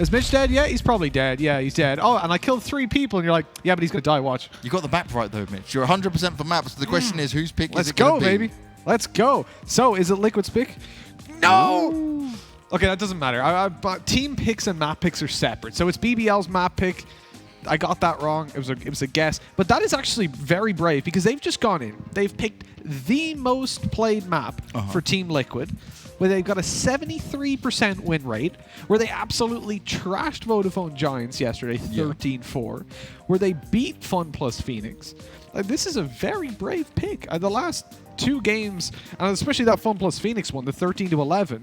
Is Mitch dead? Yeah, he's probably dead. Yeah, he's dead. Oh, and I killed 3 people, and you're like, yeah, but he's going to die, watch. You got the map right, though, Mitch. You're 100% for maps. The question is, whose pick Let's is it going to be? go, baby. Let's go. So, is it Liquid's pick? No! Ooh. Okay, that doesn't matter. But team picks and map picks are separate. So, it's BBL's map pick. I got that wrong. It was a guess. But that is actually very brave because they've just gone in. They've picked the most played map for Team Liquid, where they've got a 73% win rate, where they absolutely trashed Vodafone Giants yesterday, 13-4, where they beat Fun Plus Phoenix. This is a very brave pick. The last 2 games, and especially that Fun Plus Phoenix one, the 13-11,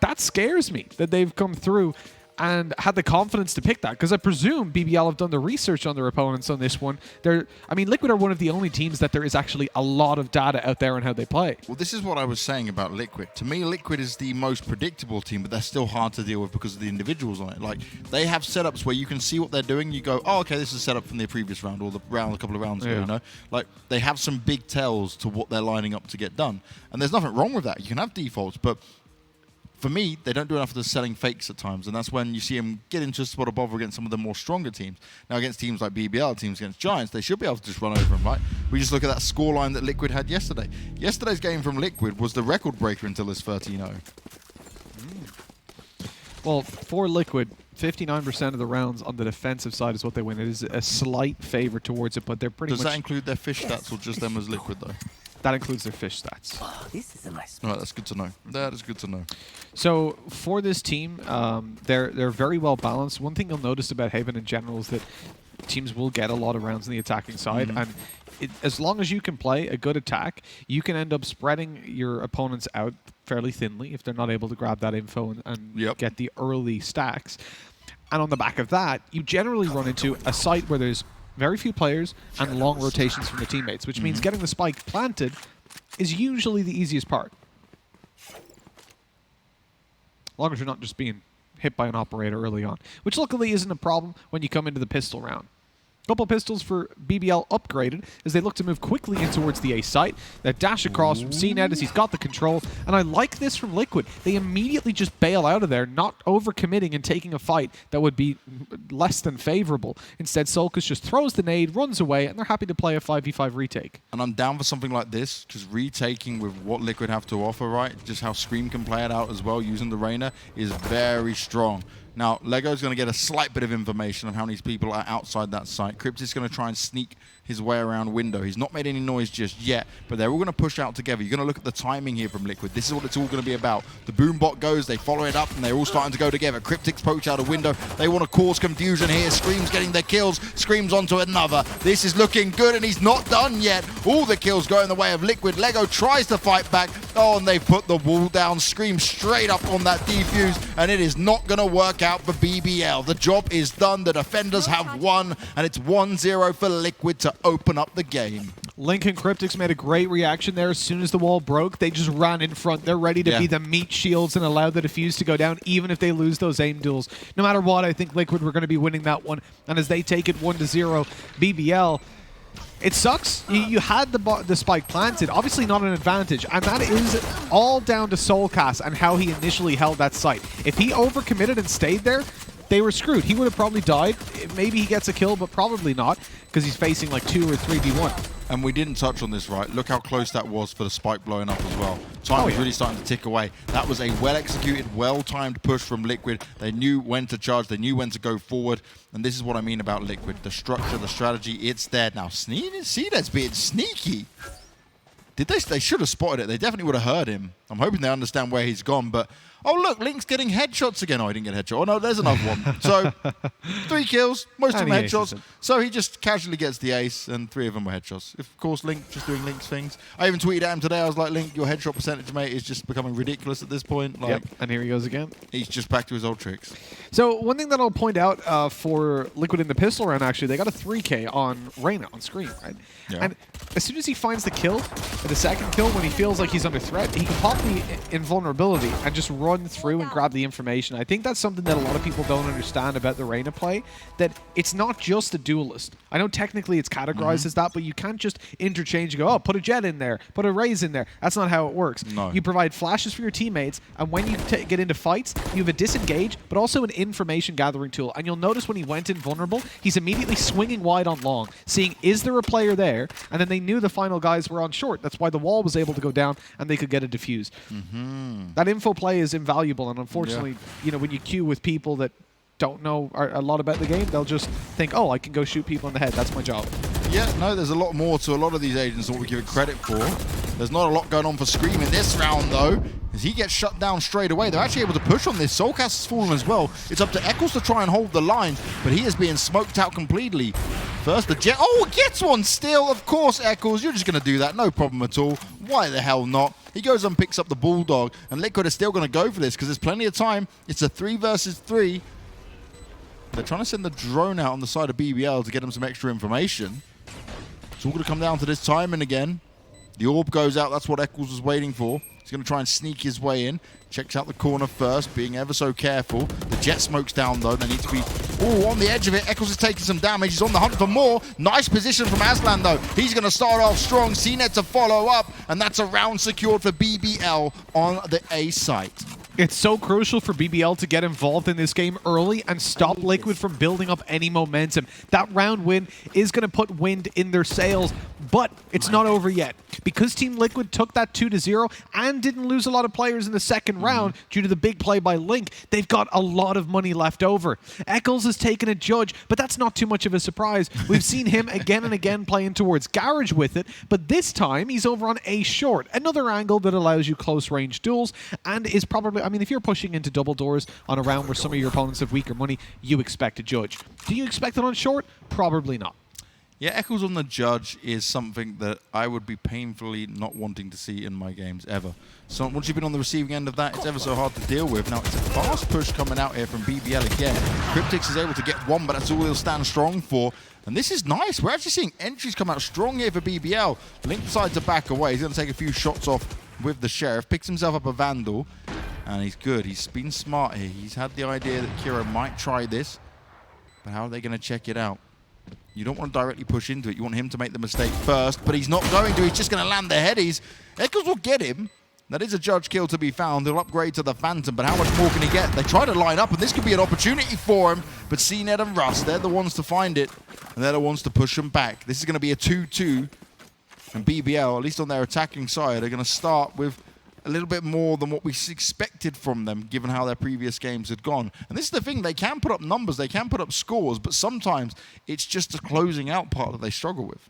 that scares me that they've come through and had the confidence to pick that, because I presume BBL have done the research on their opponents on this one. I mean, Liquid are one of the only teams that there is actually a lot of data out there on how they play. Well, this is what I was saying about Liquid. To me, Liquid is the most predictable team, but they're still hard to deal with because of the individuals on it. Like, they have setups where you can see what they're doing. You go, oh, okay, this is a setup from the previous round or the round a couple of rounds ago, you know? Like, they have some big tells to what they're lining up to get done. And there's nothing wrong with that. You can have defaults, but for me, they don't do enough of the selling fakes at times, and that's when you see them get into a spot of bother against some of the more stronger teams. Now, against teams like BBL, teams against Giants, they should be able to just run over them, right? We just look at that scoreline that Liquid had yesterday. Yesterday's game from Liquid was the record breaker until this 13-0. Well, for Liquid, 59% of the rounds on the defensive side is what they win. It is a slight favor towards it, but they're pretty much... Does that include their fish stats or just them as Liquid, though? That includes their fish stats. Oh, this is a nice. All right, that's good to know. That is good to know. So for this team, they're very well balanced. One thing you'll notice about Haven in general is that teams will get a lot of rounds on the attacking side, and as long as you can play a good attack, you can end up spreading your opponents out fairly thinly if they're not able to grab that info and get the early stacks. And on the back of that, you generally run into a site where there's very few players and long rotations from the teammates, which means getting the spike planted is usually the easiest part. As long as you're not just being hit by an operator early on, which luckily isn't a problem when you come into the pistol round. Couple pistols for BBL upgraded as they look to move quickly in towards the A site. That dash across from CNET as he's got the control. And I like this from Liquid. They immediately just bail out of there, not overcommitting and taking a fight that would be less than favorable. Instead, Solkus just throws the nade, runs away, and they're happy to play a 5v5 retake. And I'm down for something like this, because retaking with what Liquid have to offer, right? Just how Scream can play it out as well using the Reyna is very strong. Now, Lego's going to get a slight bit of information on how many people are outside that site. Crypt is going to try and sneak his way around window. He's not made any noise just yet, but they're all going to push out together. You're going to look at the timing here from Liquid. This is what it's all going to be about. The boom bot goes, they follow it up, and they're all starting to go together. Cryptic's poach out a window. They want to cause confusion here. Scream's getting their kills. Scream's onto another. This is looking good, and he's not done yet. All the kills go in the way of Liquid. Lego tries to fight back. Oh, and they've put the wall down. Scream straight up on that defuse, and it is not going to work out for BBL. The job is done. The defenders have won, and it's 1-0 for Liquid to open up the game. Link and Cryptics made a great reaction there. As soon as the wall broke, they just ran in front. They're ready to be the meat shields and allow the defuse to go down, even if they lose those aim duels. No matter what, I think Liquid were going to be winning that one. And as they take it 1-0, BBL, it sucks. You had the spike planted. Obviously not an advantage. And that is all down to Soulcast and how he initially held that site. If he overcommitted and stayed there, they were screwed. He would have probably died. Maybe he gets a kill, but probably not, because he's facing like 2 or 3v1. And we didn't touch on this, right? Look how close that was for the spike blowing up as well. Time was really starting to tick away. That was a well-executed, well-timed push from Liquid. They knew when to charge. They knew when to go forward. And this is what I mean about Liquid. The structure, the strategy, it's there. Now, CNET's being sneaky. They should have spotted it. They definitely would have heard him. I'm hoping they understand where he's gone, but... Oh, look, Link's getting headshots again. Oh, he didn't get a headshot. Oh, no, there's another one. So, 3 kills, most of them headshots. So he just casually gets the ace, and 3 of them were headshots. Of course, Link just doing Link's things. I even tweeted at him today. I was like, Link, your headshot percentage, mate, is just becoming ridiculous at this point. Like, and here he goes again. He's just back to his old tricks. So, one thing that I'll point out for Liquid in the pistol round, actually, they got a 3K on Reyna on screen, right? Yeah. And as soon as he finds the kill, the second kill, when he feels like he's under threat, he can pop the invulnerability and just run through and grab the information. I think that's something that a lot of people don't understand about the Reyna play, that it's not just a duelist. I know technically it's categorized as that, but you can't just interchange and go, oh, put a Jet in there, put a Raze in there. That's not how it works. No. You provide flashes for your teammates, and when you get into fights, you have a disengage, but also an information gathering tool. And you'll notice when he went invulnerable, he's immediately swinging wide on long, seeing is there a player there, and then they knew the final guys were on short. That's why the wall was able to go down and they could get a defuse. That info play is invaluable, and unfortunately, you know, when you queue with people that don't know a lot about the game, they'll just think, oh, I can go shoot people in the head. That's my job. Yeah, no, there's a lot more to a lot of these agents than what we give it credit for. There's not a lot going on for Scream in this round, though, as he gets shut down straight away. They're actually able to push on this. Soulcast has fallen as well. It's up to Eccles to try and hold the lines, but he is being smoked out completely. First, the Jet. Oh, gets one still. Of course, Eccles, you're just going to do that. No problem at all. Why the hell not? He goes and picks up the Bulldog, and Liquid is still going to go for this because there's plenty of time. It's a 3 versus 3. They're trying to send the drone out on the side of BBL to get him some extra information. It's all going to come down to this timing again. The orb goes out. That's what Eccles was waiting for. He's going to try and sneak his way in. Checks out the corner first, being ever so careful. The Jet smokes down, though. They need to be on the edge of it. Eccles is taking some damage. He's on the hunt for more. Nice position from Aslan, though. He's going to start off strong. CNED to follow up, and that's a round secured for BBL on the A site. It's so crucial for BBL to get involved in this game early and stop Liquid from building up any momentum. That round win is going to put wind in their sails, but it's not over yet. Because Team Liquid took that 2-0 and didn't lose a lot of players in the second round due to the big play by Link, they've got a lot of money left over. Eccles has taken a judge, but that's not too much of a surprise. We've seen him again and again playing towards Garage with it, but this time he's over on A short, another angle that allows you close range duels and is probably, I mean, if you're pushing into double doors on a round where some of your opponents have weaker money, you expect a judge. Do you expect it on short? Probably not. Yeah, Eccles on the judge is something that I would be painfully not wanting to see in my games ever. So once you've been on the receiving end of that, it's ever so hard to deal with. Now, it's a fast push coming out here from BBL again. Cryptix is able to get one, but that's all he'll stand strong for. And this is nice. We're actually seeing entries come out strong here for BBL. Link decides to back away. He's going to take a few shots off with the Sheriff. Picks himself up a Vandal. And he's good. He's been smart here. He's had the idea that Kira might try this. But how are they going to check it out? You don't want to directly push into it. You want him to make the mistake first, but he's not going to. He's just going to land the headies. Eccles will get him. That is a judge kill to be found. He'll upgrade to the Phantom, but how much more can he get? They try to line up, and this could be an opportunity for him, but CNED and Russ, they're the ones to find it, and they're the ones to push him back. This is going to be a 2-2, and BBL, at least on their attacking side, are going to start with a little bit more than what we expected from them, given how their previous games had gone. And this is the thing, they can put up numbers, they can put up scores, but sometimes it's just the closing out part that they struggle with.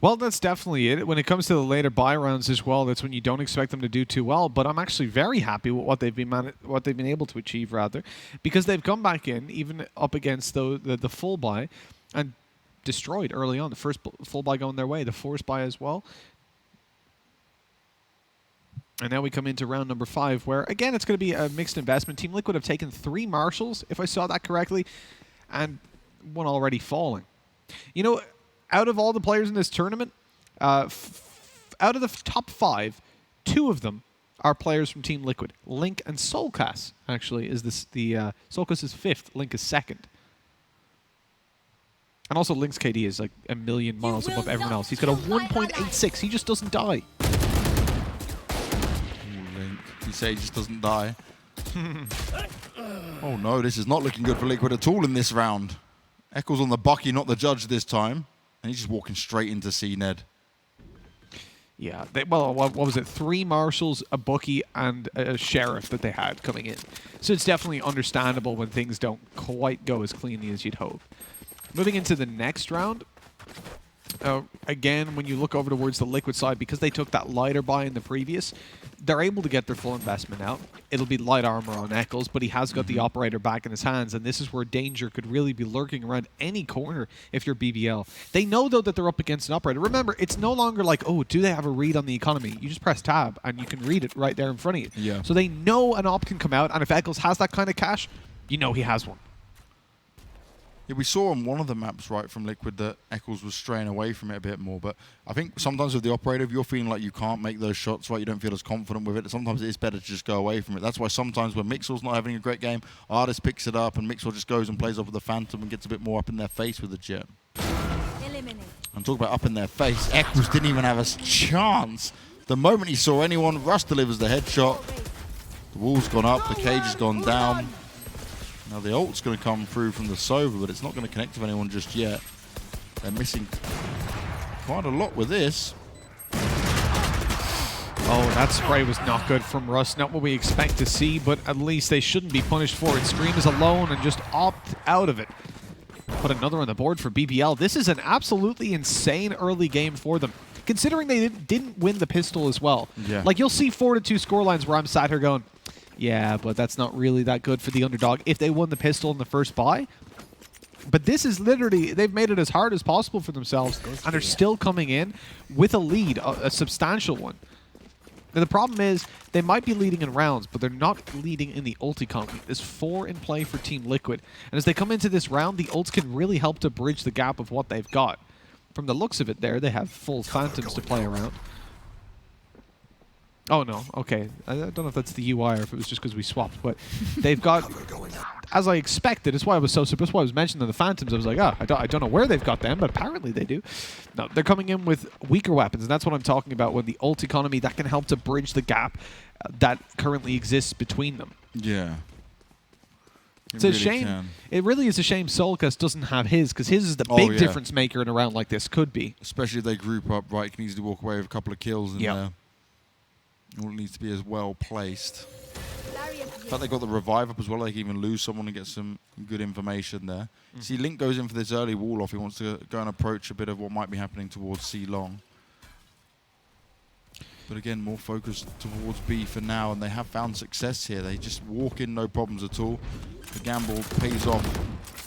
Well, that's definitely it. When it comes to the later buy rounds as well, that's when you don't expect them to do too well. But I'm actually very happy with what they've been able to achieve, rather, because they've come back in, even up against the full buy, and destroyed early on. The first full buy going their way, the force buy as well. And now we come into round number 5, where, again, it's going to be a mixed investment. Team Liquid have taken 3 Marshals, if I saw that correctly, and one already falling. You know, out of all the players in this tournament, out of the top 5, 2 of them are players from Team Liquid. Link and Soulcast, actually, is Soulcast is 5th, Link is 2nd. And also Link's KD is like a million miles above everyone else. He's got a 1.86. He just doesn't die. You say he just doesn't die. Oh no, this is not looking good for Liquid at all in this round. Eccles on the Bucky, not the judge this time. And he's just walking straight into CNED. Yeah, well, what was it? 3 Marshals, a Bucky, and a Sheriff that they had coming in. So it's definitely understandable when things don't quite go as cleanly as you'd hope. Moving into the next round. Again, when you look over towards the Liquid side, because they took that lighter buy in the previous, they're able to get their full investment out. It'll be light armor on Eccles, but he has got the operator back in his hands, and this is where danger could really be lurking around any corner if you're BBL. They know, though, that they're up against an operator. Remember, it's no longer like, oh, do they have a read on the economy? You just press tab, and you can read it right there in front of you. Yeah. So they know an op can come out, and if Eccles has that kind of cash, you know he has one. Yeah, we saw on one of the maps, right, from Liquid that Eccles was straying away from it a bit more. But I think sometimes with the operator, if you're feeling like you can't make those shots, right, you don't feel as confident with it, sometimes it is better to just go away from it. That's why sometimes when Mixwell's not having a great game, Artist picks it up and Mixwell just goes and plays off with the Phantom and gets a bit more up in their face with the Jet. I'm talking about up in their face. Eccles didn't even have a chance. The moment he saw anyone, Russ delivers the headshot. The wall's gone up, the cage has gone down. Now the ult's going to come through from the Sova, but it's not going to connect with anyone just yet. They're missing quite a lot with this. Oh, that spray was not good from Russ. Not what we expect to see, but at least they shouldn't be punished for it. Scream is alone and just opt out of it. Put another on the board for BBL. This is an absolutely insane early game for them, considering they didn't win the pistol as well. Yeah. Like, you'll see 4-2 scorelines where I'm sat here going, yeah, but that's not really that good for the underdog if they won the pistol in the first buy. But this is literally, they've made it as hard as possible for themselves, and they're still coming in with a lead, a substantial one. Now, the problem is, they might be leading in rounds, but they're not leading in the ult economy. There's 4 in play for Team Liquid, and as they come into this round, the ults can really help to bridge the gap of what they've got. From the looks of it there, they have full Phantoms to play around. Oh, no. Okay. I don't know if that's the UI or if it was just because we swapped, but they've got, as I expected, it's why I was so surprised. Why I was mentioning the Phantoms. I was like, I don't know where they've got them, but apparently they do. No, they're coming in with weaker weapons, and that's what I'm talking about with the ult economy that can help to bridge the gap that currently exists between them. Yeah. It's a shame. It really is a shame Solcast doesn't have his, because his is the big difference maker in a round like this, could be. Especially if they group up, right, can easily walk away with a couple of kills in there. All needs to be as well placed. In fact, they got the revive up as well. They can even lose someone and get some good information there. See, Link goes in for this early wall off. He wants to go and approach a bit of what might be happening towards C long. But again, more focused towards B for now, and they have found success here. They just walk in, no problems at all. The gamble pays off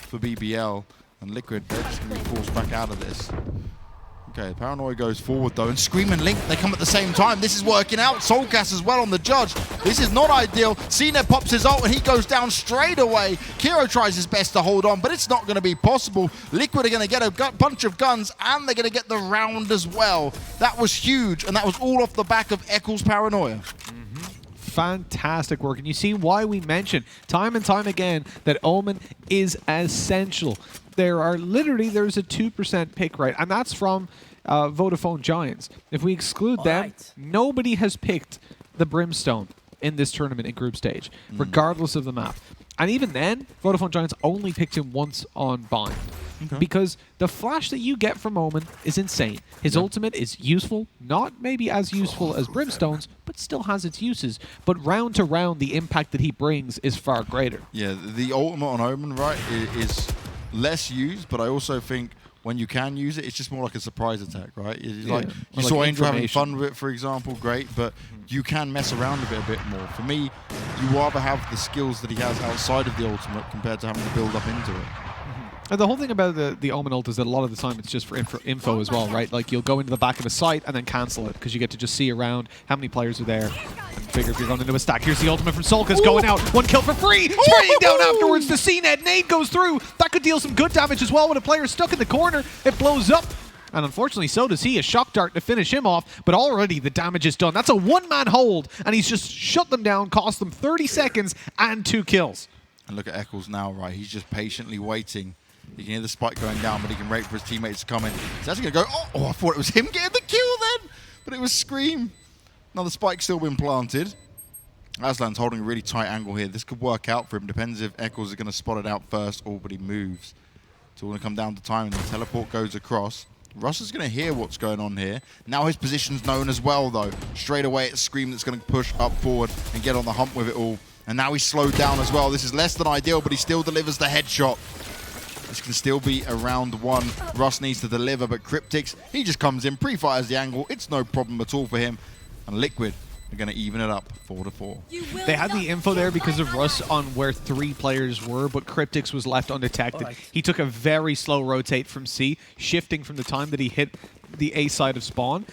for BBL, and Liquid, they're just going to be forced back out of this. Okay, Paranoia goes forward though, and Scream and Link, they come at the same time. This is working out. Soulcast as well on the judge. This is not ideal. CNET pops his ult and he goes down straight away. Kiro tries his best to hold on, but it's not going to be possible. Liquid are going to get a bunch of guns, and they're going to get the round as well. That was huge, and that was all off the back of Eccles' Paranoia. Fantastic work, and you see why we mention time and time again that Omen is essential. There's a 2% pick rate, and that's from Vodafone Giants. If we exclude them, nobody has picked the Brimstone in this tournament in group stage, regardless of the map. And even then, Vodafone Giants only picked him once on Bind. Because the flash that you get from Omen is insane. His ultimate is useful, not maybe as useful as Brimstone's, but still has its uses. But round to round, the impact that he brings is far greater. Yeah, the ultimate on Omen, right, is less used, but I also think when you can use it, it's just more like a surprise attack, right? It's like you saw Angel having fun with it, for example, great, but you can mess around with it a bit more. For me, you rather have the skills that he has outside of the ultimate compared to having to build up into it. And the whole thing about the Omen ult is that a lot of the time it's just for info as well, right? Like, you'll go into the back of a site and then cancel it because you get to just see around how many players are there and figure if you're going into a stack. Here's the ultimate from Solcast going out. 1 kill for free. Spraying down afterwards. The CNET nade goes through. That could deal some good damage as well when a player is stuck in the corner. It blows up. And unfortunately, so does he. A shock dart to finish him off, but already the damage is done. That's a one-man hold, and he's just shut them down, cost them 30 seconds and 2 kills. And look at Eccles now, right? He's just patiently waiting. You can hear the spike going down, but he can wait for his teammates to come in. He's actually going to go, oh, I thought it was him getting the kill then, but it was Scream. Now the spike's still been planted. Aslan's holding a really tight angle here. This could work out for him. Depends if Eccles is going to spot it out first or but he moves. It's all going to come down to time, and the teleport goes across. Russ is going to hear what's going on here. Now his position's known as well, though. Straight away, it's Scream that's going to push up forward and get on the hump with it all. And now he's slowed down as well. This is less than ideal, but he still delivers the headshot. This can still be a round 1. Russ needs to deliver, but Cryptix, he just comes in, pre-fires the angle. It's no problem at all for him. And Liquid are going to even it up 4-4. They had the info there because of Russ on where 3 players were, but Cryptix was left undetected. He took a very slow rotate from C, shifting from the time that he hit the A side of spawn,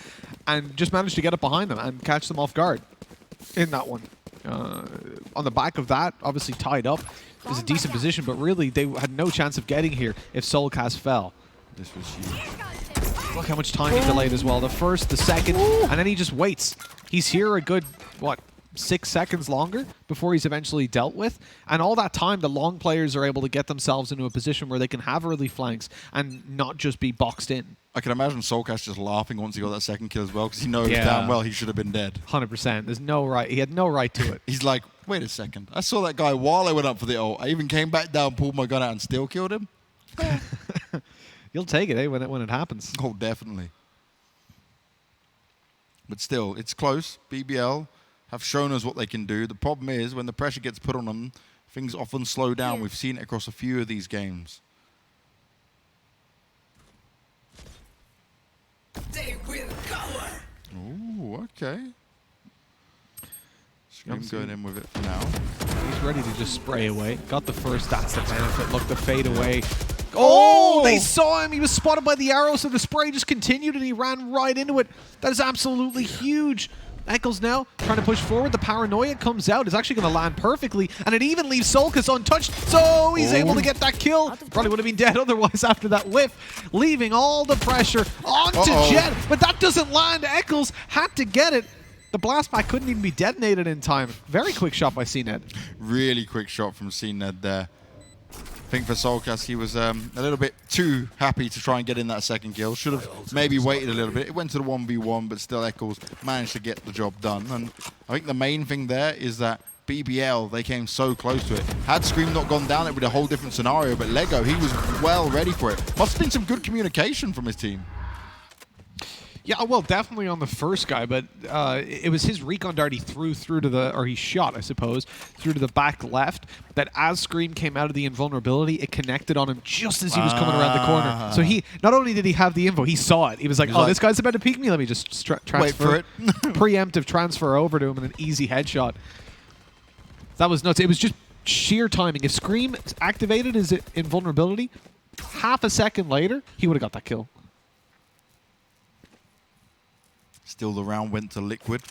and just managed to get up behind them and catch them off guard in that one. on the back of that, obviously tied up, is a decent position, but really they had no chance of getting here if Soulcast fell. This was huge. Look how much time he delayed as well. The first, the second, and then he just waits. He's here a good, what, 6 seconds longer before he's eventually dealt with. And all that time, the long players are able to get themselves into a position where they can have early flanks and not just be boxed in. I can imagine Soulcast just laughing once he got that second kill as well, because he knows damn well he should have been dead. 100%. There's no right. He had no right to it. He's like, wait a second. I saw that guy while I went up for the ult. I even came back down, pulled my gun out, and still killed him. You'll take it, when it happens. Oh, definitely. But still, it's close. BBL have shown us what they can do. The problem is, when the pressure gets put on them, things often slow down. We've seen it across a few of these games. They will cover. Ooh, okay. Scream going in with it for now. He's ready to just spray away. Got the first, that's the benefit. Look, the fade away. Oh, they saw him. He was spotted by the arrow, so the spray just continued and he ran right into it. That is absolutely huge. Eccles now trying to push forward. The paranoia comes out. It's actually going to land perfectly, and it even leaves Soulcast untouched, so he's able to get that kill. Probably would have been dead otherwise after that whiff, leaving all the pressure onto Jet, but that doesn't land. Eccles had to get it. The blast pack couldn't even be detonated in time. Very quick shot by CNED. Really quick shot from CNED there. I think for Soulcast, he was a little bit too happy to try and get in that second kill. Should have maybe waited a little bit. It went to the 1v1, but still Eccles managed to get the job done. And I think the main thing there is that BBL, they came so close to it. Had Scream not gone down, it would be a whole different scenario. But Lego, he was well ready for it. Must have been some good communication from his team. Yeah, well, definitely on the first guy, but it was his recon dart he threw through to the, or he shot, I suppose, through to the back left, that as Scream came out of the invulnerability, it connected on him just as he was coming around the corner. So he, not only did he have the info, he saw it. He was like, oh, this guy's about to peek me, let me just transfer. Wait for it. Preemptive transfer over to him and an easy headshot. That was nuts. It was just sheer timing. If Scream activated his invulnerability, half a second later, he would have got that kill. Still, the round went to Liquid,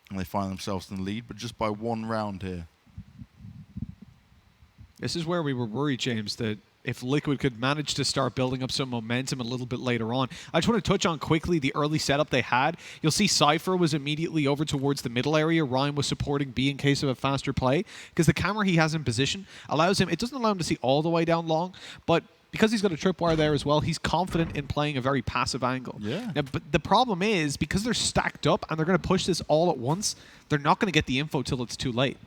and they find themselves in the lead, but just by 1 round here. This is where we were worried, James, that if Liquid could manage to start building up some momentum a little bit later on. I just want to touch on quickly the early setup they had. You'll see Cypher was immediately over towards the middle area. Ryan was supporting B in case of a faster play, because the camera he has in position allows him, it doesn't allow him to see all the way down long, but because he's got a tripwire there as well, he's confident in playing a very passive angle. Yeah. Now, but the problem is, because they're stacked up and they're going to push this all at once, they're not going to get the info till it's too late.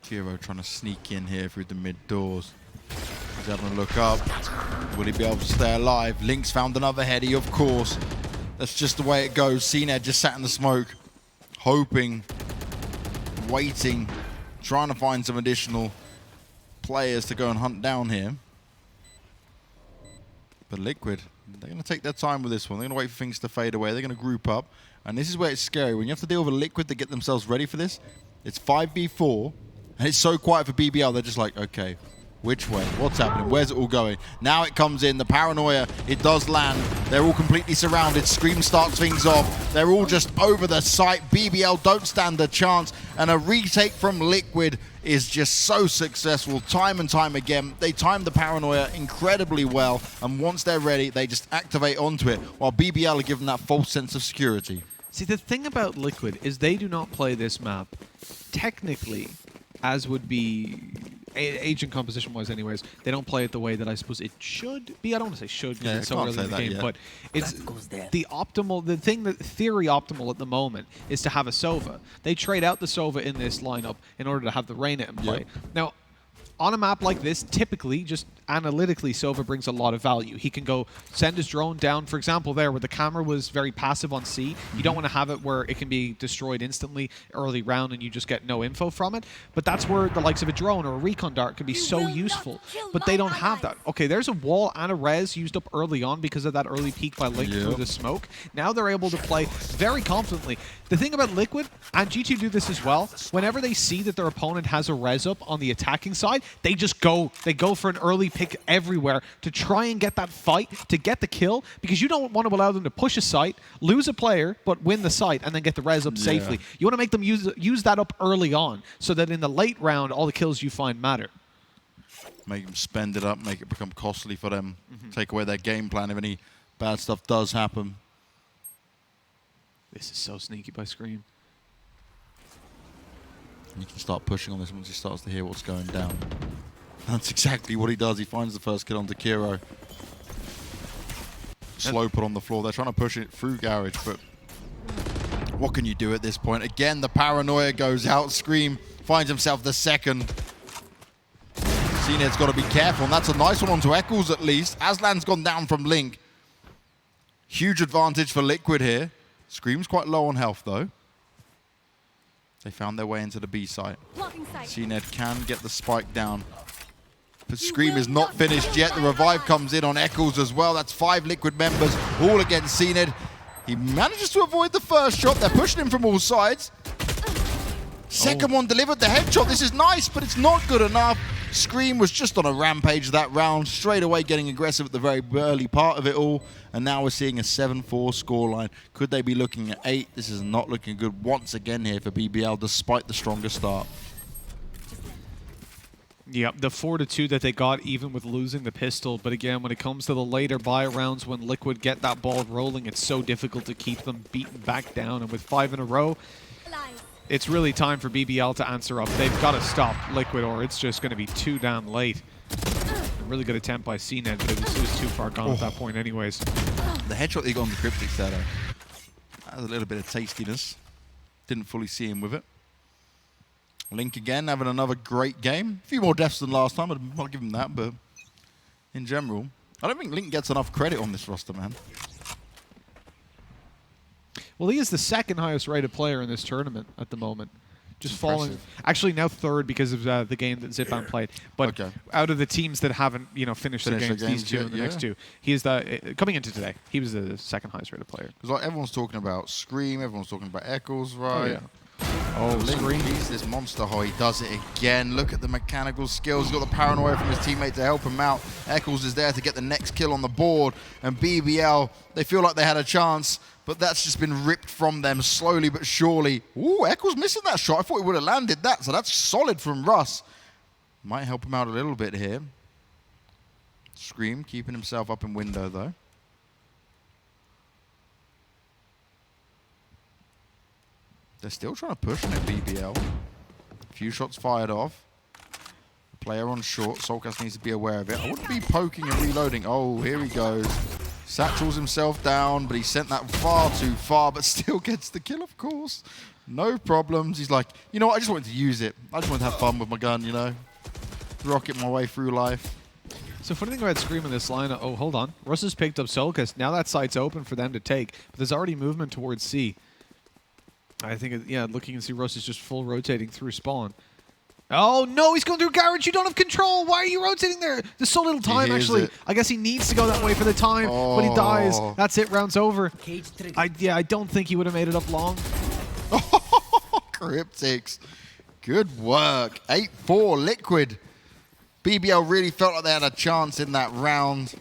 Hero trying to sneak in here through the mid doors. He's having a look up. Will he be able to stay alive? Link's found another heady, of course. That's just the way it goes. CNED just sat in the smoke, hoping, waiting, trying to find some additional players to go and hunt down here. But Liquid, they're going to take their time with this one. They're going to wait for things to fade away. They're going to group up. And this is where it's scary. When you have to deal with a Liquid that get themselves ready for this, it's 5v4, and it's so quiet for BBL. They're just like, okay, which way? What's happening? Where's it all going? Now it comes in. The paranoia, it does land. They're all completely surrounded. Scream starts things off. They're all just over the site. BBL don't stand a chance. And a retake from Liquid is just so successful time and time again. They time the paranoia incredibly well. And once they're ready, they just activate onto it, while BBL are given that false sense of security. See, the thing about Liquid is they do not play this map technically as would be agent composition-wise anyways. They don't play it the way that I suppose it should be. I don't want to say should because it's so early in the game, but it's the optimal, the thing that theory optimal at the moment is to have a Sova. They trade out the Sova in this lineup in order to have the Reyna in play. Now, on a map like this, typically, just analytically, Sova brings a lot of value. He can go send his drone down, for example, there where the camera was very passive on C. You don't want to have it where it can be destroyed instantly early round and you just get no info from it. But that's where the likes of a drone or a recon dart can be so useful. But they don't have that. Okay, there's a wall and a res used up early on because of that early peek by Link through the smoke. Now they're able to play very confidently. The thing about Liquid, and G2 do this as well, whenever they see that their opponent has a res up on the attacking side, they go for an early pick everywhere to try and get that fight, to get the kill, because you don't want to allow them to push a site, lose a player, but win the site and then get the res up safely. You want to make them use that up early on so that in the late round, all the kills you find matter. Make them spend it up, make it become costly for them, take away their game plan if any bad stuff does happen. This is so sneaky by Scream. You can start pushing on this once he starts to hear what's going down. That's exactly what he does. He finds the first kill on Kiro. Slow put on the floor. They're trying to push it through Garage, but what can you do at this point? Again, the paranoia goes out. Scream finds himself the second. CNED's got to be careful, and that's a nice one onto Eccles at least. Aslan's gone down from Link. Huge advantage for Liquid here. Scream's quite low on health, though. They found their way into the B site. CNED can get the spike down. But Scream is not finished yet. The revive comes in on Eccles as well. That's 5 Liquid members, all against CNED. He manages to avoid the first shot. They're pushing him from all sides. Second one delivered the headshot. This is nice, but it's not good enough. Scream was just on a rampage that round, straight away getting aggressive at the very early part of it all. And now we're seeing a 7-4 scoreline. Could they be looking at 8? This is not looking good once again here for BBL, despite the stronger start. Yeah, the 4-2 that they got, even with losing the pistol. But again, when it comes to the later buy rounds, when Liquid get that ball rolling, it's so difficult to keep them beaten back down. And with 5 in a row, it's really time for BBL to answer up. They've got to stop Liquid, or it's just going to be too damn late. A really good attempt by CNED, but it was too far gone at that point anyways. The headshot that he got on the Cryptic there, that was a little bit of tastiness. Didn't fully see him with it. Link again, having another great game. A few more deaths than last time, I'll give him that, but in general, I don't think Link gets enough credit on this roster, man. Well, he is the second highest rated player in this tournament at the moment. Just falling, actually now third because of the game that Zipan played. But out of the teams that haven't, finished their games, these two and the next two, he is coming into today. He was the second highest rated player. Because like everyone's talking about Scream, everyone's talking about Eccles, right? Oh, yeah. Oh, Link, he's this monster. He does it again. Look at the mechanical skills. He's got the paranoia from his teammate to help him out. Eccles is there to get the next kill on the board. And BBL, they feel like they had a chance, but that's just been ripped from them slowly but surely. Ooh, Eccles missing that shot. I thought he would have landed that, so that's solid from Russ. Might help him out a little bit here. Scream keeping himself up in window, though. They're still trying to push him at BBL. A few shots fired off. Player on short. Soulcast needs to be aware of it. I wouldn't be poking and reloading. Oh, here he goes. Satchels himself down, but he sent that far too far, but still gets the kill, of course. No problems. He's like, you know what? I just wanted to use it. I just wanted to have fun with my gun, Rocket my way through life. So funny thing about Scream in this lineup, oh, hold on. Russ has picked up Soulcast. Now that site's open for them to take, but there's already movement towards C. I think, looking and see Russ is just full rotating through spawn. Oh, no, he's going through Garage. You don't have control. Why are you rotating there? There's so little time, actually. I guess he needs to go that way for the time, but he dies. That's it. Round's over. I don't think he would have made it up long. Cryptics. Good work. 8-4 Liquid. BBL really felt like they had a chance in that round.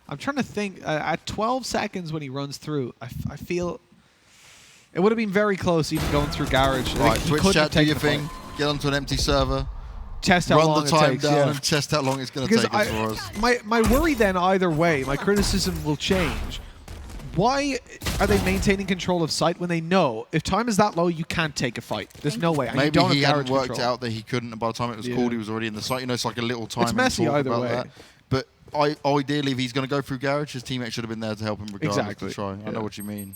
I'm trying to think. At 12 seconds when he runs through, I feel... It would have been very close even going through Garage. Right, Twitch chat, do your thing. Get onto an empty server. Test how long Run the time it takes, down and test how long it's going to take us for us. My worry then either way, my criticism will change. Why are they maintaining control of site when they know if time is that low, you can't take a fight? There's no way. Maybe he hadn't worked out that he couldn't, and by the time it was called, he was already in the site. It's like a little time. It's messy either way. That. But ideally, if he's going to go through Garage, his teammate should have been there to help him regardless to try. I know what you mean.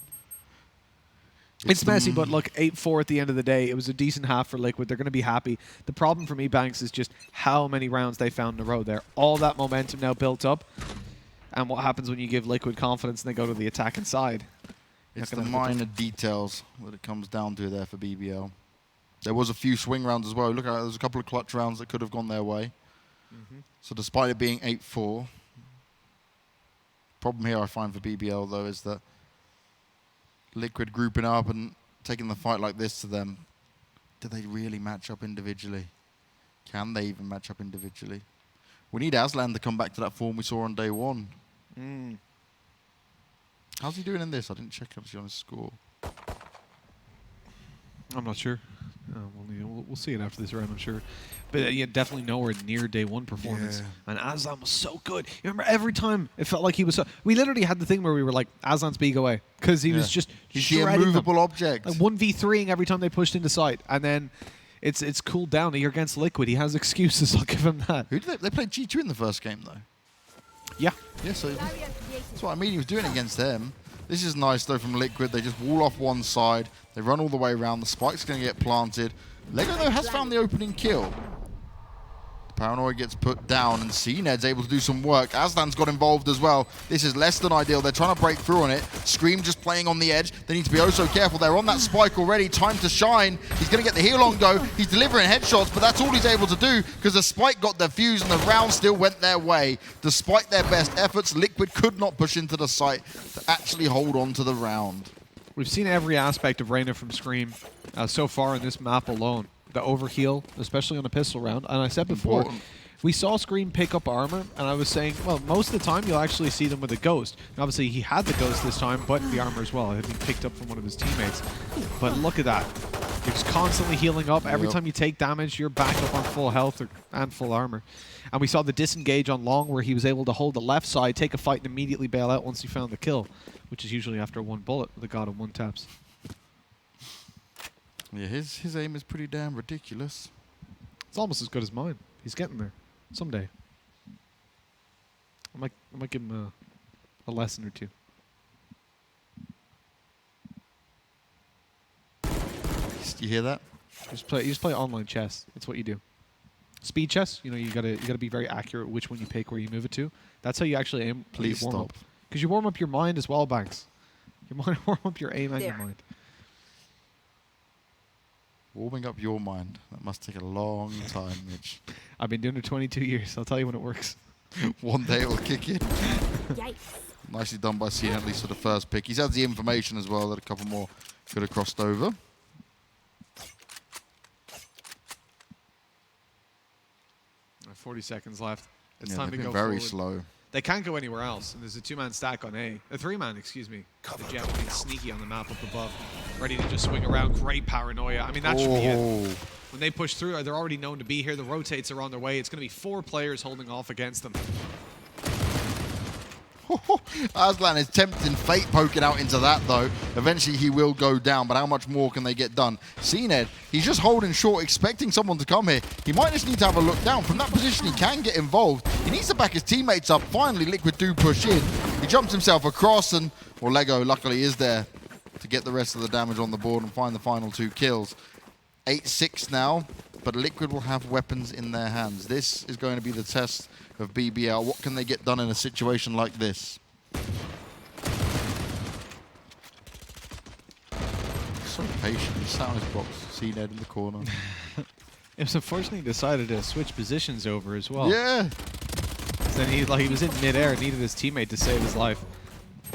It's messy, but look, 8-4 at the end of the day. It was a decent half for Liquid. They're going to be happy. The problem for me, Banks, is just how many rounds they found in a row there. All that momentum now built up. And what happens when you give Liquid confidence and they go to the attacking side? It's the minor details that it comes down to there for BBL. There was a few swing rounds as well. Look, there's a couple of clutch rounds that could have gone their way. So despite it being 8-4, problem here I find for BBL, though, is that Liquid grouping up and taking the fight like this to them, do they really match up individually? Can they even match up individually? We need Aslan to come back to that form we saw on day one. How's he doing in this? I didn't check actually on his score. I'm not sure. We'll see it after this round, I'm sure. But yeah, definitely nowhere near day one performance. Yeah. And Aslan was so good. You remember every time it felt like he was so... We literally had the thing where we were like, Aslan's big away. Because he was just He's the shredding them. immovable object. Like 1v3ing every time they pushed into sight. And then it's cooled down. You're against Liquid. He has excuses. I'll give him that. Who did they played G2 in the first game, though? Yeah. Yeah, so that's what I mean. He was doing it against them. This is nice, though, from Liquid. They just wall off one side. They run all the way around. The spike's going to get planted. Lego, though, has found the opening kill. The Paranoia gets put down, and CNED's able to do some work. Aslan's got involved as well. This is less than ideal. They're trying to break through on it. Scream just playing on the edge. They need to be oh so careful. They're on that spike already. Time to shine. He's going to get the heal on go. He's delivering headshots, but that's all he's able to do because the spike got defused and the round still went their way. Despite their best efforts, Liquid could not push into the site to actually hold on to the round. We've seen every aspect of Reyna from Scream so far in this map alone. The overheal, especially on a pistol round. And I said before, we saw Scream pick up armor, and I was saying, well, most of the time you'll actually see them with a ghost. And obviously he had the ghost this time, but the armor as well. It had been picked up from one of his teammates. But look at that. You're just constantly healing up. Every time you take damage, you're back up on full health and full armor. And we saw the disengage on Long where he was able to hold the left side, take a fight, and immediately bail out once he found the kill, which is usually after one bullet with the god of one taps. Yeah, his aim is pretty damn ridiculous. It's almost as good as mine. He's getting there. Someday. I might give him a lesson or two. You hear that? You just play online chess. That's what you do. Speed chess, you know, you gotta be very accurate which one you pick, where you move it to. That's how you actually aim. Please warm stop. up. Because you warm up your mind as well, Banks. You warm up your aim and your mind. Warming up your mind. That must take a long time, Mitch. I've been doing it 22 years. I'll tell you when it works. One day it will kick in. Yikes. Nicely done by Cena, at least for the first pick. He's had the information as well that a couple more could have crossed over. Right, 40 seconds left. It's Yeah, time to they've go been very forward. slow. They can't go anywhere else. And there's a two-man stack on A. A three-man, excuse me. The Jet being sneaky on the map up above. Ready to just swing around. Great paranoia. I mean, that should be it. When they push through, they're already known to be here. The rotates are on their way. It's going to be 4 players holding off against them. Aslan is tempting fate poking out into that, though. Eventually, he will go down, but how much more can they get done? CNED, he's just holding short, expecting someone to come here. He might just need to have a look down. From that position, he can get involved. He needs to back his teammates up. Finally, Liquid do push in. He jumps himself across, and, well, Lego, luckily, is there to get the rest of the damage on the board and find the final 2 kills. 8-6 now, but Liquid will have weapons in their hands. This is going to be the test of BBL. What can they get done in a situation like this? So patient. He sat on his box. CNED in the corner. It was unfortunately decided to switch positions over as well. Yeah. Then he was in midair and needed his teammate to save his life.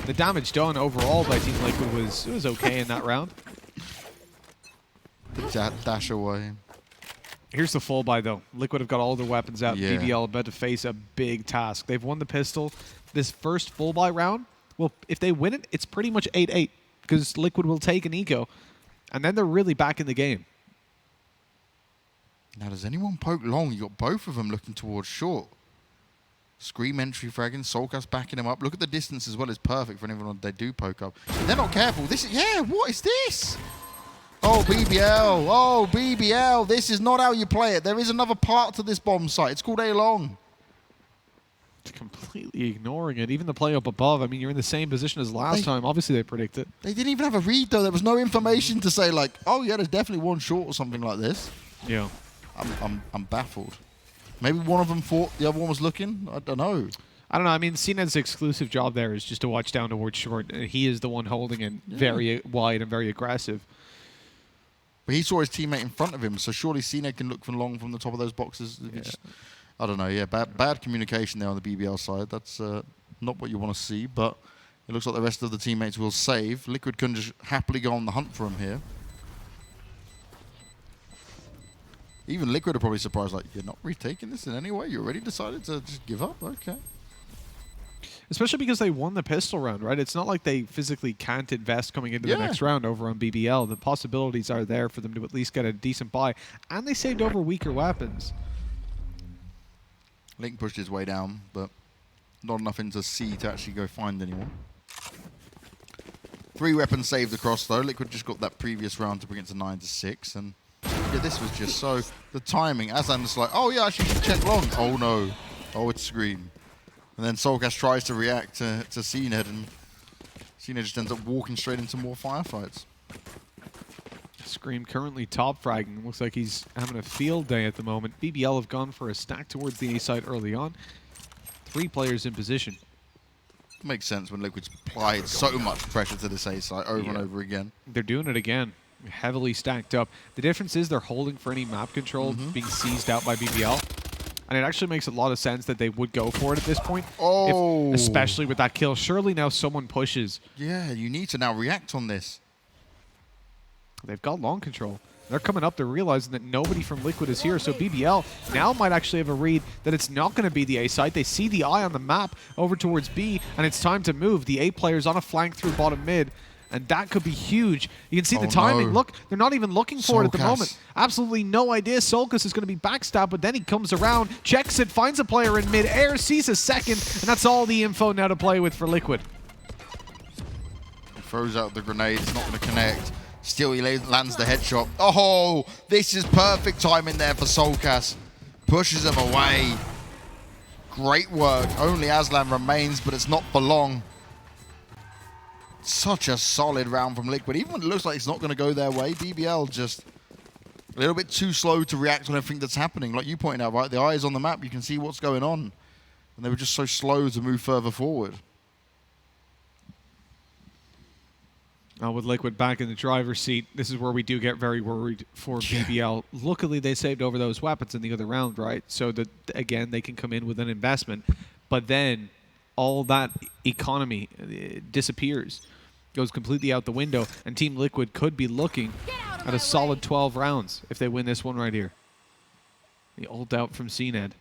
The damage done overall by Team Liquid was okay in that round. The dash away. Here's the full buy, though. Liquid have got all their weapons out. Yeah. BBL about to face a big task. They've won the pistol. This first full buy round, well, if they win it, it's pretty much 8-8 because Liquid will take an eco, and then they're really back in the game. Now, does anyone poke long? You got both of them looking towards short. Scream entry fragging, Soulcast backing him up. Look at the distance as well. It's perfect for anyone they do poke up. If they're not careful. This is, yeah, what is this? Oh, BBL. Oh, BBL. This is not how you play it. There is another part to this bomb site. It's called A-Long. Completely ignoring it. Even the play up above. I mean, you're in the same position as last time. Obviously, they predict it. They didn't even have a read, though. There was no information to say, like, oh, yeah, there's definitely one short or something like this. Yeah. I'm baffled. Maybe one of them thought the other one was looking. I don't know. I don't know. I mean, CNED's exclusive job there is just to watch down towards short. And he is the one holding it very wide and very aggressive. But he saw his teammate in front of him, so surely CNED can look for long from the top of those boxes. If just, I don't know. Yeah, bad communication there on the BBL side. That's not what you want to see, but it looks like the rest of the teammates will save. Liquid can just happily go on the hunt for him here. Even Liquid are probably surprised, like, you're not retaking this in any way? You already decided to just give up? Okay. Especially because they won the pistol round, right? It's not like they physically can't invest coming into the next round over on BBL. The possibilities are there for them to at least get a decent buy. And they saved over weaker weapons. Link pushed his way down, but not enough into C to actually go find anyone. 3 weapons saved across, though. Liquid just got that previous round to bring it to 9-6. And yeah, this was just so... The timing, as I'm just like, oh yeah, I should check long. Oh no. Oh, it's Scream. And then Soulcast tries to react to CNED, and CNED just ends up walking straight into more firefights. Scream currently top fragging. Looks like he's having a field day at the moment. BBL have gone for a stack towards the A site early on. 3 players in position. Makes sense when Liquid's applied so much pressure to this A site over and over again. They're doing it again. Heavily stacked up. The difference is they're holding for any map control being seized out by BBL. And it actually makes a lot of sense that they would go for it at this point. Oh! Especially with that kill. Surely now someone pushes. Yeah, you need to now react on this. They've got long control. They're coming up. They're realizing that nobody from Liquid is here. So BBL now might actually have a read that it's not going to be the A site. They see the eye on the map over towards B, and it's time to move. The A player's on a flank through bottom mid, and that could be huge. You can see the timing. No. Look, they're not even looking for it at the Soulcast. moment. Absolutely no idea. Soulcast is going to be backstabbed, but then he comes around, checks it, finds a player in mid-air, sees a second, and that's all the info now to play with for Liquid. He throws out the grenade. It's not going to connect. Still, he lands the headshot. Oh, this is perfect timing there for Soulcast. Pushes him away. Great work. Only Aslan remains, but it's not for long. Such a solid round from Liquid. Even when it looks like it's not going to go their way, BBL just a little bit too slow to react on everything that's happening. Like you pointed out, right? The eye is on the map. You can see what's going on. And they were just so slow to move further forward. With Liquid back in the driver's seat, this is where we do get very worried for BBL. Luckily, they saved over those weapons in the other round, right? So that, again, they can come in with an investment. But then all that economy disappears, goes completely out the window, and Team Liquid could be looking at a solid 12 rounds if they win this one right here. The ult out from CNED.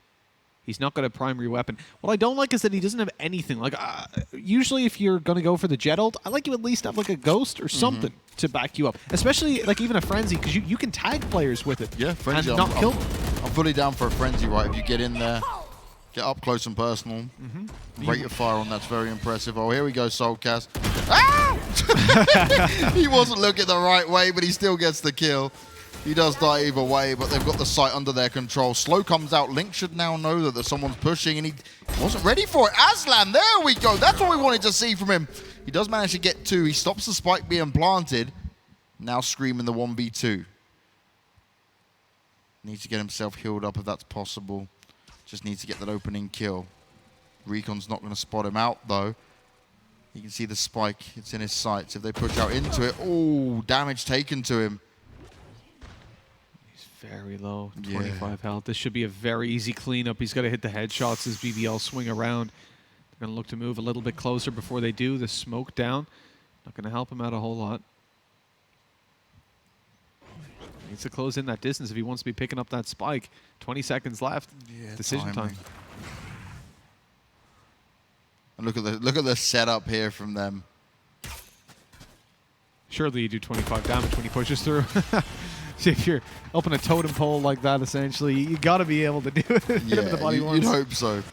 He's not got a primary weapon. What I don't like is that he doesn't have anything. Like, usually if you're going to go for the jet ult, I like you at least have like a ghost or something to back you up. Especially like even a frenzy, because you can tag players with it. Yeah, frenzy. And not kill them. I'm fully down for a frenzy, right? If you get in there, get up close and personal. Rate of fire on that's very impressive. Oh, here we go, Soulcast. Ah! He wasn't looking the right way, but he still gets the kill. He does die either way, but they've got the site under their control. Slow comes out. Link should now know that someone's pushing, and he wasn't ready for it. Aslan, there we go. That's what we wanted to see from him. He does manage to get 2. He stops the spike being planted. Now screaming the 1v2. Needs to get himself healed up if that's possible. Just needs to get that opening kill. Recon's not going to spot him out, though. You can see the spike. It's in his sights. If they push out into it, oh, damage taken to him. Very low, 25 health. This should be a very easy cleanup. He's got to hit the headshots as BBL swing around. They're going to look to move a little bit closer before they do. The smoke down. Not going to help him out a whole lot. Needs to close in that distance if he wants to be picking up that spike. 20 seconds left. Yeah, Decision time. And look at the setup here from them. Surely you do 25 damage when he pushes through. If you're up in a totem pole like that, essentially, you got to be able to do it. Yeah, you'd hope so.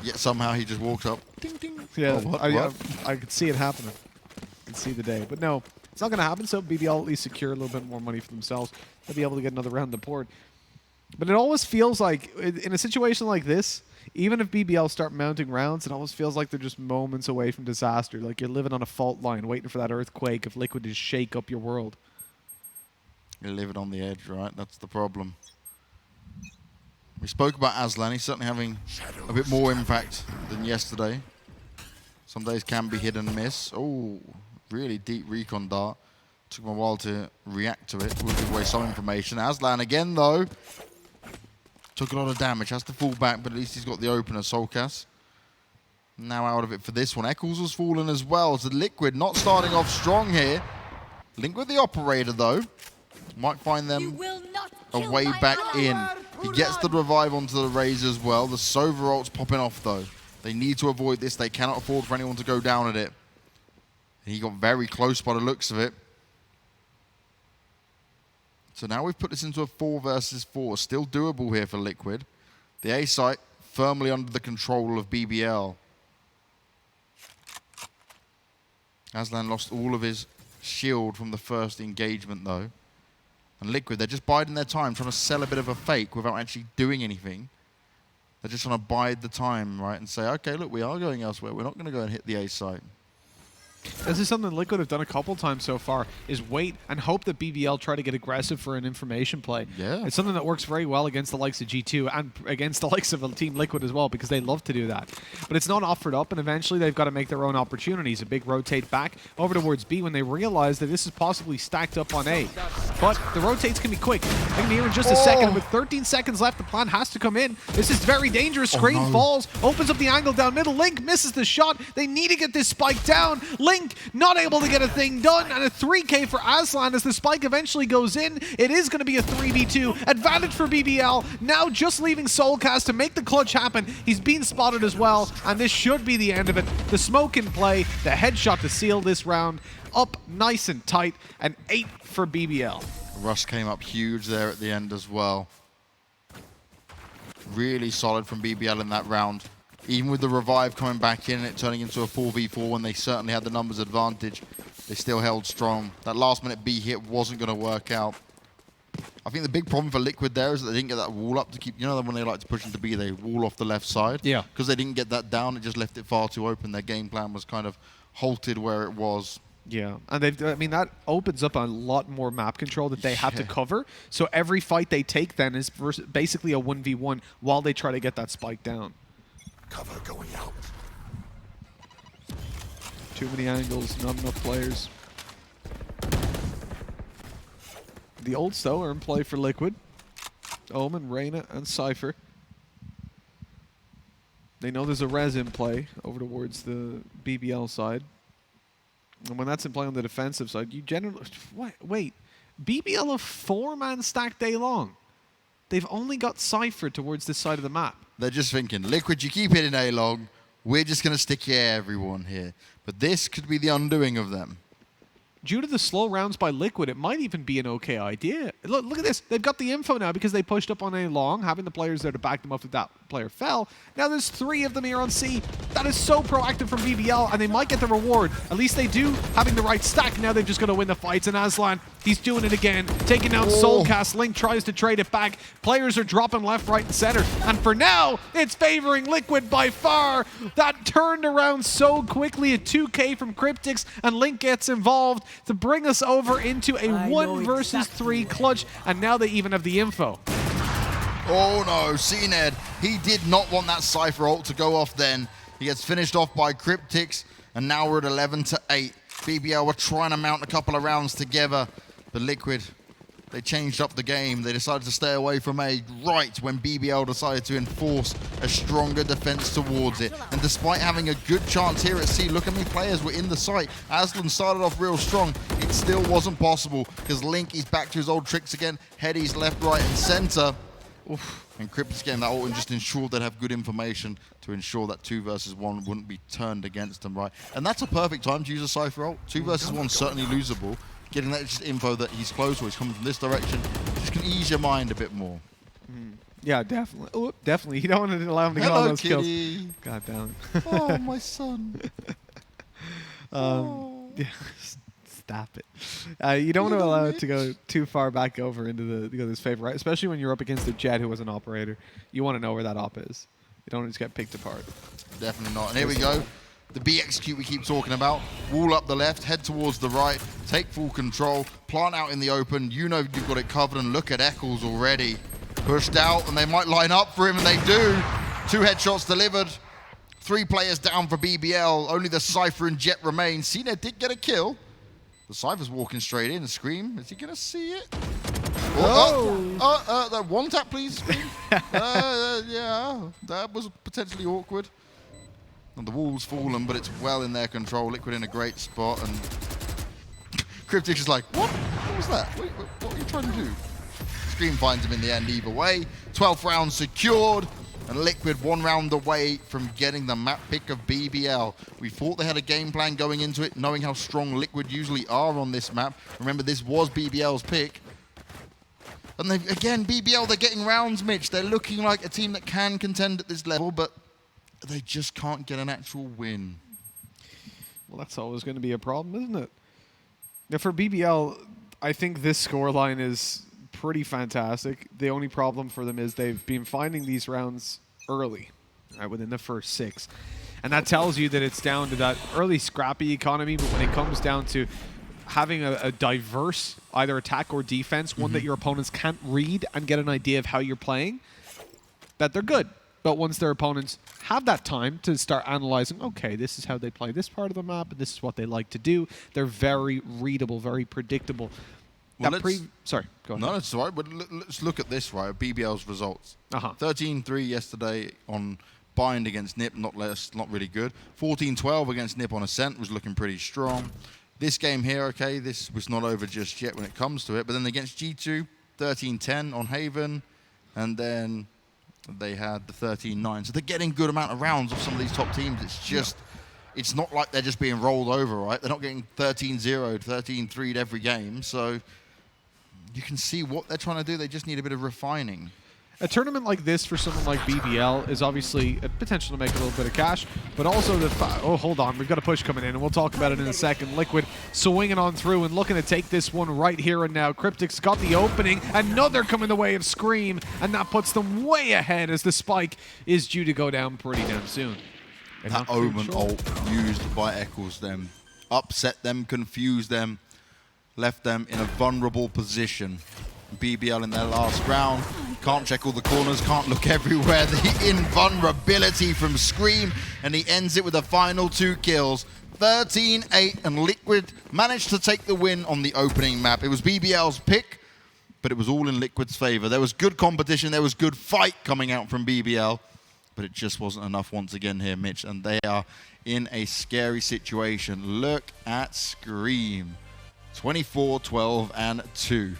Yet somehow he just walked up. Ding, ding. Yeah, Oh, I could see it happening. I could see the day. But no, it's not going to happen, so BBL at least secure a little bit more money for themselves. They'll be able to get another round on the board. But it always feels like, in a situation like this, even if BBL start mounting rounds, it always feels like they're just moments away from disaster. Like you're living on a fault line, waiting for that earthquake if Liquid just shake up your world. You're living on the edge, right? That's the problem. We spoke about Aslan. He's certainly having a bit more impact than yesterday. Some days can be hit and miss. Oh, really deep recon dart. Took him a while to react to it. We'll give away some information. Aslan again, though. Took a lot of damage. Has to fall back, but at least he's got the opener, Soulcast. Now out of it for this one. Eccles has fallen as well. So Liquid not starting off strong here. Link with the operator, though. Might find them a way back in. He gets the revive onto the Razor as well. The Sova ult's popping off, though. They need to avoid this. They cannot afford for anyone to go down at it. And he got very close by the looks of it. So now we've put this into a 4 versus 4. Still doable here for Liquid. The A site firmly under the control of BBL. Aslan lost all of his shield from the first engagement, though. And Liquid, they're just biding their time, trying to sell a bit of a fake without actually doing anything. They're just trying to bide the time, right, and say, okay, look, we are going elsewhere. We're not going to go and hit the A site. This is something Liquid have done a couple times so far, is wait and hope that BBL try to get aggressive for an information play. Yeah. It's something that works very well against the likes of G2 and against the likes of a Team Liquid as well, because they love to do that. But it's not offered up, and eventually they've got to make their own opportunities. A big rotate back over towards B when they realize that this is possibly stacked up on A. But the rotates can be quick. They can be here in just a second. With 13 seconds left, the plan has to come in. This is very dangerous. Screen falls, opens up the angle down middle. Link misses the shot. They need to get this spike down. Link not able to get a thing done, and a 3K for Aslan as the spike eventually goes in. It is going to be a 3v2. Advantage for BBL. Now just leaving Soulcast to make the clutch happen. He's been spotted as well, and this should be the end of it. The smoke in play, the headshot to seal this round. Up nice and tight, and 8 for BBL. Rush came up huge there at the end as well. Really solid from BBL in that round. Even with the revive coming back in and it turning into a 4v4 when they certainly had the numbers advantage, they still held strong. That last minute B hit wasn't going to work out. I think the big problem for Liquid there is that they didn't get that wall up to keep, you know, when they like to push into B, they wall off the left side. Yeah. Because they didn't get that down, it just left it far too open. Their game plan was kind of halted where it was. Yeah, and I mean, that opens up a lot more map control that they have to cover. So every fight they take then is basically a 1v1 while they try to get that spike down. Cover going out. Too many angles, not enough players. The ults, though, are in play for Liquid. Omen, Reyna, and Cypher. They know there's a res in play over towards the BBL side. And when that's in play on the defensive side, you generally... Wait. BBL have 4-man stack day long. They've only got Cypher towards this side of the map. They're just thinking, Liquid, you keep hitting A long. We're just going to stick everyone here. But this could be the undoing of them. Due to the slow rounds by Liquid, it might even be an okay idea. Look at this. They've got the info now because they pushed up on A long, having the players there to back them up if that player fell. Now there's 3 of them here on C. That is so proactive from BBL, and they might get the reward. At least they do, having the right stack. Now they've just got to win the fights, and Aslan, he's doing it again. Taking down Soulcast. Link tries to trade it back. Players are dropping left, right, and center. And for now, it's favoring Liquid by far. That turned around so quickly. A 2K from Cryptix, and Link gets involved to bring us over into a 1 versus 3 clutch, and now they even have the info. Oh no, CNED, he did not want that Cypher ult to go off then. He gets finished off by Cryptix, and now we're at 11-8. BBL were trying to mount a couple of rounds together, but Liquid, they changed up the game. They decided to stay away from A right when BBL decided to enforce a stronger defense towards it. And despite having a good chance here at C, look how many players were in the site. Aslan started off real strong. It still wasn't possible because Link is back to his old tricks again. Heady's left, right, and center. Oof. And Cryptix getting that ult and just ensured they'd have good information to ensure that 2 versus 1 wouldn't be turned against them, right? And that's a perfect time to use a Cypher ult. 2 versus 1 certainly losable. Getting that just info that he's close or he's coming from this direction just can ease your mind a bit more. Yeah, definitely. Oh, definitely. You don't want to allow him to get all those kills. God damn it. Oh, my son. Yeah, stop it. You don't want to allow it to go too far back over into this favor, right? Especially when you're up against a Jet who was an operator. You want to know where that op is. You don't just get picked apart. Definitely not. And here we go. The B execute we keep talking about. Wall up the left, head towards the right, take full control, plant out in the open. You know you've got it covered, and look at Eccles already. Pushed out, and they might line up for him, and they do. 2 headshots delivered. 3 players down for BBL. Only the Cypher and Jet remain. CNED did get a kill. The Cypher's walking straight in. Scream, is he going to see it? That 1 tap, please. Yeah, that was potentially awkward. And the wall's fallen, but it's well in their control. Liquid in a great spot, and Cryptix is like, what? What was that? What are you trying to do? Scream finds him in the end either way. 12th round secured. And Liquid 1 round away from getting the map pick of BBL. We thought they had a game plan going into it, knowing how strong Liquid usually are on this map. Remember, this was BBL's pick. And again, BBL, they're getting rounds, Mitch. They're looking like a team that can contend at this level, but they just can't get an actual win. Well, that's always going to be a problem, isn't it? Now, for BBL, I think this scoreline is pretty fantastic. The only problem for them is they've been finding these rounds early, right, within the first 6. And that tells you that it's down to that early scrappy economy, but when it comes down to having a diverse either attack or defense, one that your opponents can't read and get an idea of how you're playing, that they're good. But once their opponents have that time to start analyzing, okay, this is how they play this part of the map, and this is what they like to do, they're very readable, very predictable. Well, Sorry, go ahead. No, it's all right. But let's look at this, right? BBL's results. 13-3 yesterday on Bind against Nip, not really good. 14-12 against Nip on Ascent was looking pretty strong. This game here, okay, this was not over just yet when it comes to it. But then against G2, 13-10 on Haven, and then they had the 13-9. So they're getting good amount of rounds of some of these top teams. It's just, it's not like they're just being rolled over, right? They're not getting 13-0'd, 13-3'd every game. So you can see what they're trying to do. They just need a bit of refining. A tournament like this for someone like BBL is obviously a potential to make a little bit of cash, but also the oh, hold on, we've got a push coming in, and we'll talk about it in a second. Liquid swinging on through and looking to take this one right here and now. Cryptic's got the opening, another coming the way of Scream, and that puts them way ahead as the spike is due to go down pretty damn soon. That Omen ult used by Eccles them, upset them, confused them, left them in a vulnerable position. BBL in their last round, can't check all the corners, can't look everywhere. The invulnerability from Scream, and he ends it with the final 2 kills. 13-8, and Liquid managed to take the win on the opening map. It was BBL's pick, but it was all in Liquid's favor. There was good competition, there was good fight coming out from BBL, but it just wasn't enough once again here, Mitch, and they are in a scary situation. Look at Scream. 24-12-2.